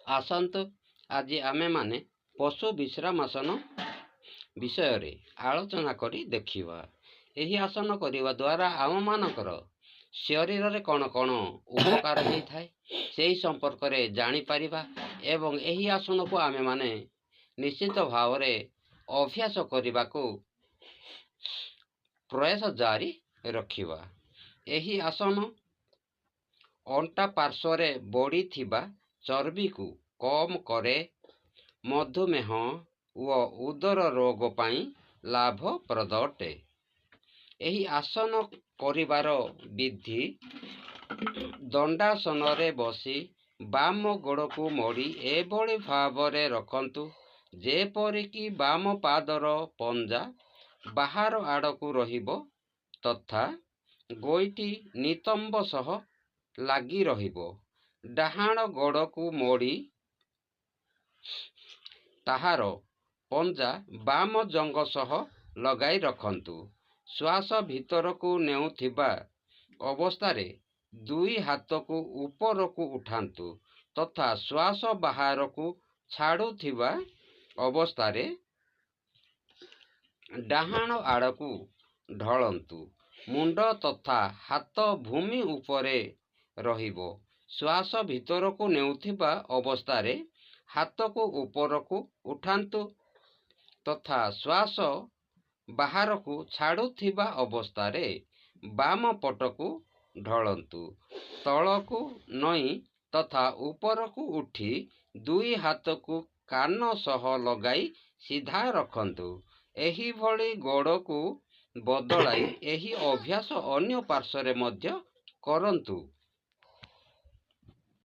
ଆସନ୍ତୁ ଆଜି ଆମେମାନେ ପଶୁ ବିଶ୍ରାମାସନ ବିଷୟରେ ଆଲୋଚନା କରି ଦେଖିବା। ଏହି ଆସନ କରିବା ଦ୍ୱାରା ଆମମାନଙ୍କର ଶରୀରରେ କ'ଣ କ'ଣ ଉପକାର ହୋଇଥାଏ ସେହି ସମ୍ପର୍କରେ ଜାଣିପାରିବା ଏବଂ ଏହି ଆସନକୁ ଆମେମାନେ ନିଶ୍ଚିତ ଭାବରେ ଅଭ୍ୟାସ କରିବାକୁ ପ୍ରୟାସ ଜାରି ରଖିବା। ଏହି ଆସନ ଅଣ୍ଟା ପାର୍ଶ୍ୱରେ ବଢ଼ିଥିବା ଚର୍ବିକୁ କମ୍ କରେ, ମଧୁମେହ ଓ ଉଦର ରୋଗ ପାଇଁ ଲାଭପ୍ରଦ ଅଟେ। ଏହି ଆସନ କରିବାର ବିଧି: ଦଣ୍ଡାସନରେ ବସି ବାମ ଗୋଡ଼କୁ ମୋଡ଼ି ଏଭଳି ଭାବରେ ରଖନ୍ତୁ ଯେପରିକି ବାମ ପାଦର ପଞ୍ଜା ବାହାର ଆଡ଼କୁ ରହିବ ତଥା ଗୋଇଠି ନିତମ୍ବ ସହ ଲାଗି ରହିବ। ଡାହାଣ ଗୋଡ଼କୁ ମୋଡ଼ି ତାହାର ପଞ୍ଜା ବାମ ଜଙ୍ଘ ସହ ଲଗାଇ ରଖନ୍ତୁ। ଶ୍ୱାସ ଭିତରକୁ ନେଉଥିବା ଅବସ୍ଥାରେ ଦୁଇ ହାତକୁ ଉପରକୁ ଉଠାନ୍ତୁ ତଥା ଶ୍ୱାସ ବାହାରକୁ ଛାଡ଼ୁଥିବା ଅବସ୍ଥାରେ ଡାହାଣ ଆଡ଼କୁ ଢଳନ୍ତୁ। ମୁଣ୍ଡ ତଥା ହାତ ଭୂମି ଉପରେ ରହିବ। ଶ୍ୱାସ ଭିତରକୁ ନେଉଥିବା ଅବସ୍ଥାରେ ହାତକୁ ଉପରକୁ ଉଠାନ୍ତୁ ତଥା ଶ୍ୱାସ ବାହାରକୁ ଛାଡ଼ୁଥିବା ଅବସ୍ଥାରେ ବାମ ପଟକୁ ଢଳନ୍ତୁ। ତଳକୁ ନଇଁ ତଥା ଉପରକୁ ଉଠି ଦୁଇ ହାତକୁ କାନ ସହ ଲଗାଇ ସିଧା ରଖନ୍ତୁ। ଏହିଭଳି ଗୋଡ଼କୁ ବଦଳାଇ ଏହି ଅଭ୍ୟାସ ଅନ୍ୟ ପାର୍ଶ୍ୱରେ ମଧ୍ୟ କରନ୍ତୁ।